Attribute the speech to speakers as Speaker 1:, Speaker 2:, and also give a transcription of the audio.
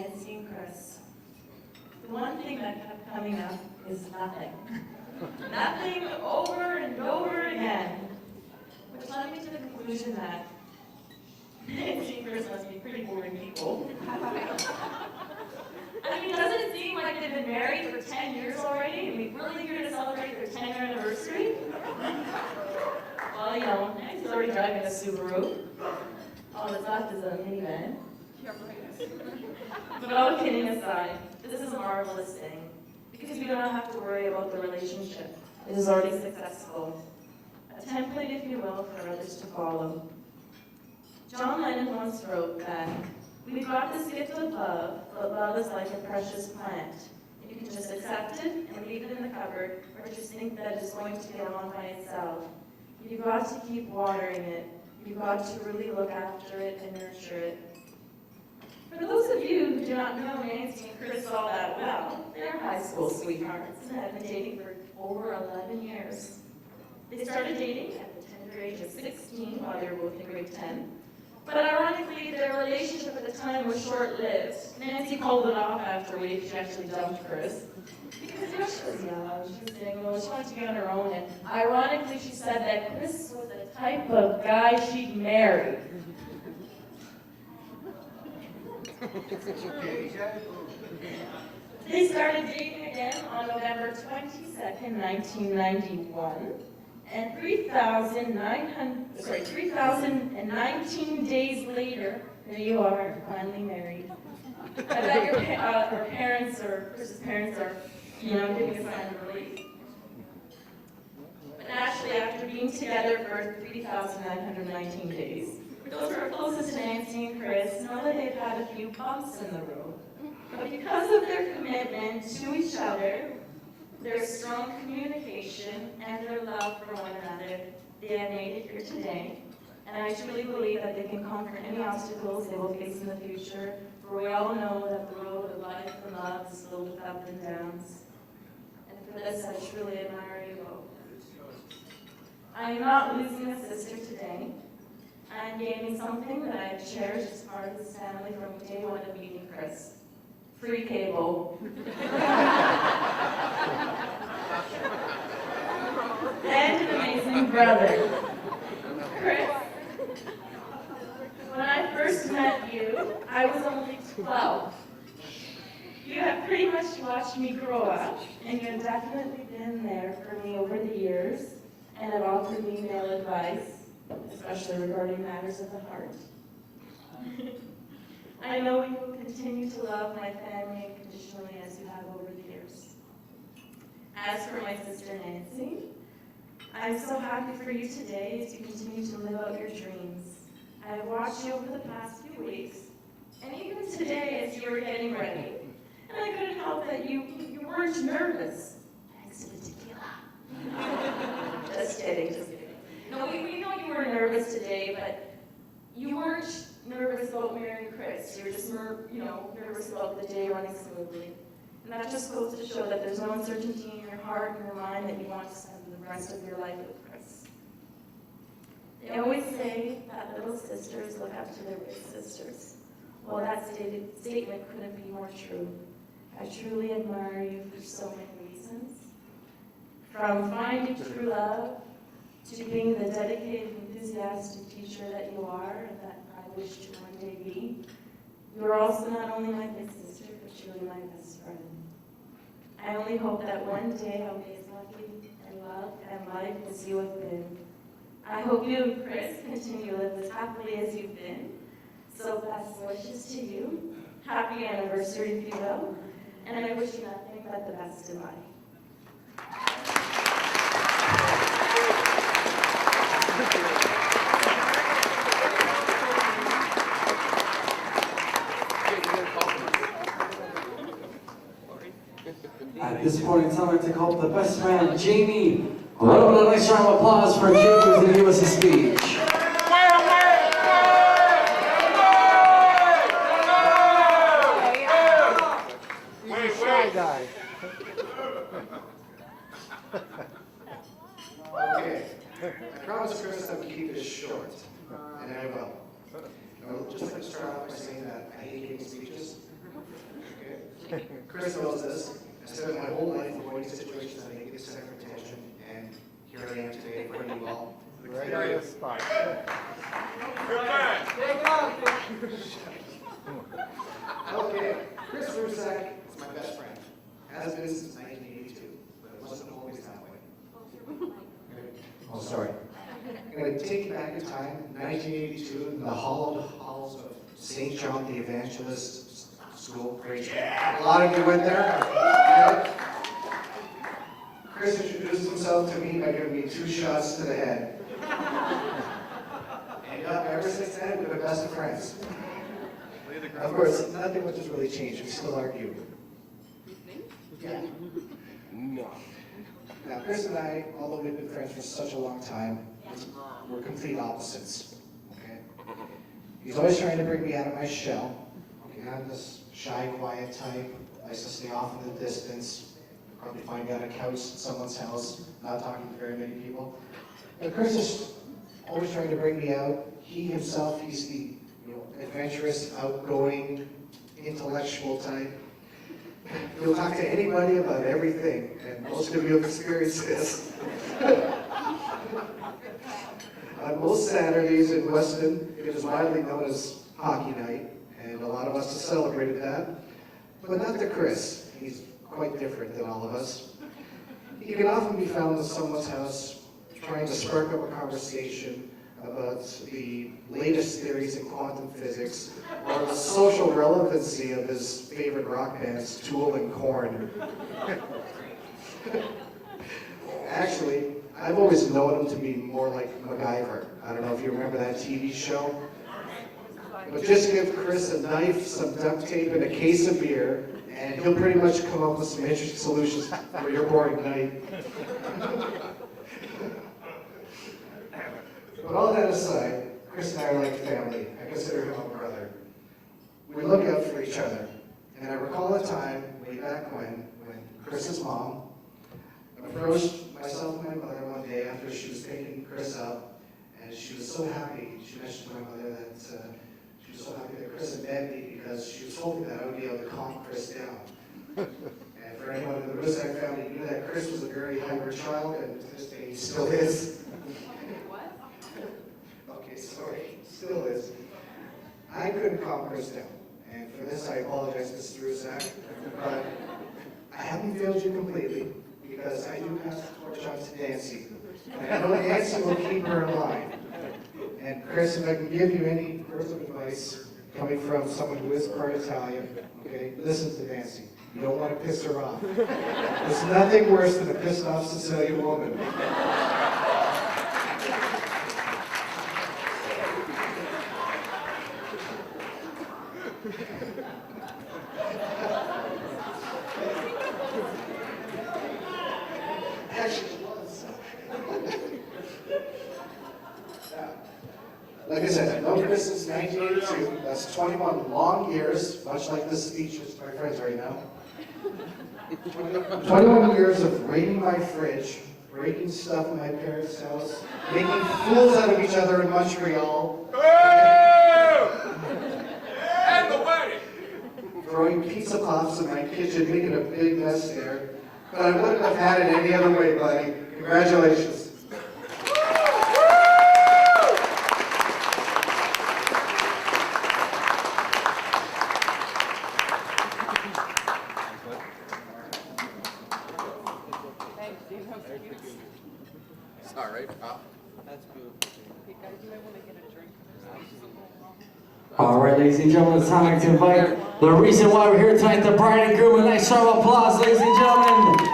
Speaker 1: Nancy and Chris. The one thing that kept coming up is nothing. Nothing over and over again. Which led me to the conclusion that Nancy and Chris must be pretty boring people. I mean, doesn't it seem like they've been married for 10 years already, and we're really here to celebrate their 10-year anniversary? Well, you know, Nancy's already driving a Subaru. All that's left is a minivan. But all kidding aside, this is a marvelous thing, because we don't have to worry about the relationship. It is already successful. A template, if you will, for others to follow. John Lennon once wrote that, "We've got this gift of love, but love is like a precious plant. You can just accept it and leave it in the cupboard, or just think that it's going to get on by itself. You've got to keep watering it. You've got to really look after it and nurture it." For those of you who do not know Nancy and Chris all that well, they're high school sweethearts and have been dating for over 11 years. They started dating at the tender age of 16 while they were both in grade 10. But ironically, their relationship at the time was short-lived. Nancy called it off after a week. She actually dumped Chris. Because, you know, she was young, she was single, she wanted to be on her own, and ironically she said that Chris was the type of guy she'd marry. They started dating again on November 22nd, 1991, and 3,019 days later, there you are, finally married. I bet your parents or Chris's parents are, you know, giving a sign of relief. But actually, after being together for 3,919 days, those who are closest to Nancy and Chris know that they've had a few bumps in the road. But because of their commitment to each other, their strong communication, and their love for one another, they have made it here today. And I truly believe that they can conquer any obstacles they will face in the future, for we all know that the road of life and love is filled with ups and downs. And for this, I truly admire you both. I am not losing a sister today. I am gaining something that I have cherished as part of this family from day one of meeting Chris. Free cable. And an amazing brother. Chris, when I first met you, I was only 12. You have pretty much watched me grow up, and you have definitely been there for me over the years, and have offered me male advice, especially regarding matters of the heart. I know you will continue to love my family unconditionally as you have over the years. As for my sister Nancy, I'm so happy for you today as you continue to live out your dreams. I have watched you over the past few weeks, and even today as you were getting ready, and I couldn't help that you weren't nervous. Thanks to the tequila. Just kidding, just kidding. No, we know you were nervous today, but you weren't nervous about marrying Chris. You were just nervous about the day running smoothly. And that just goes to show that there's no uncertainty in your heart and your mind that you want to spend the rest of your life with Chris. They always say that little sisters look up to their big sisters. Well, that statement couldn't be more true. I truly admire you for so many reasons. From finding true love, to being the dedicated, enthusiastic teacher that you are, and that I wish to one day be. You are also not only my big sister, but truly my best friend. I only hope that one day I'll be as lucky and loved and liked as you have been. I hope you and Chris continue to live as happily as you've been. So best wishes to you. Happy anniversary, if you will. And I wish you nothing but the best in life.
Speaker 2: At this point in time, I'd like to call up the best man, Jamie. Roll a nice round of applause for Jamie who's going to give us a speech.
Speaker 3: Okay, I promised Chris I would keep this short, and I will. I would just like to start off by saying that I hate giving speeches. Chris knows this. I spent my whole life avoiding situations that make it center of attention, and here I am today in front of you all.
Speaker 4: Right on the spot.
Speaker 3: Okay, Chris Rusak is my best friend. Has been since 1982, but it wasn't always that way. Oh, sorry. I'm going to take you back in time, 1982, in the hallowed halls of St. John the Evangelist School. Great. A lot of you went there. Yeah. Chris introduced himself to me by giving me 2 shots to the head. And ever since then, we've been best of friends. Of course, nothing much has really changed. We still argue. Yeah.
Speaker 4: No.
Speaker 3: Now, Chris and I, although we've been friends for such a long time, we're complete opposites. Okay? He's always trying to bring me out of my shell. Okay, I'm this shy, quiet type. Likes to stay off in the distance. Probably find me on a couch at someone's house, not talking to very many people. But Chris is always trying to bring me out. He himself, he's the adventurous, outgoing, intellectual type. He'll talk to anybody about everything, and most of you have experienced this. On most Saturdays in Weston, it is widely known as hockey night, and a lot of us have celebrated that. But not to Chris. He's quite different than all of us. He can often be found in someone's house trying to spark up a conversation about the latest theories in quantum physics or the social relevancy of his favorite rock bands, Tool and Korn. Actually, I've always known him to be more like MacGyver. I don't know if you remember that TV show. But just give Chris a knife, some duct tape, and a case of beer, and he'll pretty much come up with some interesting solutions for your boring night. But all that aside, Chris and I are like family. I consider him a brother. We look out for each other. And I recall a time way back when Chris's mom approached myself and my mother one day after she was picking Chris up, and she was so happy. She mentioned to my mother that she was so happy that Chris had met me because she was hoping that I would be able to calm Chris down. And for anyone in the Rusak family knew that Chris was a very hyper child, and to this day he still is. Sorry, still is. I couldn't calm Chris down, and for this I apologize, Mrs. Rusak, but I haven't failed you completely because I do pass the torch on to Nancy, and I know Nancy will keep her in line. And Chris, if I can give you any words of advice coming from someone who is part Italian, okay, listen to Nancy. You don't want to piss her off. There's nothing worse than a pissed off Sicilian woman. Like I said, I've known Chris since 1982. That's 21 long years, much like this speech with my friends right now. 21 years of raiding my fridge, breaking stuff in my parents' house, making fools out of each other in Montreal.
Speaker 4: And the wedding!
Speaker 3: Throwing pizza pops in my kitchen, making a big mess there. But I wouldn't have had it any other way, buddy. Congratulations.
Speaker 4: It's all right, pal.
Speaker 2: All right, ladies and gentlemen, it's time to invite the reason why we're here tonight, the bride and groom. A nice round of applause, ladies and gentlemen.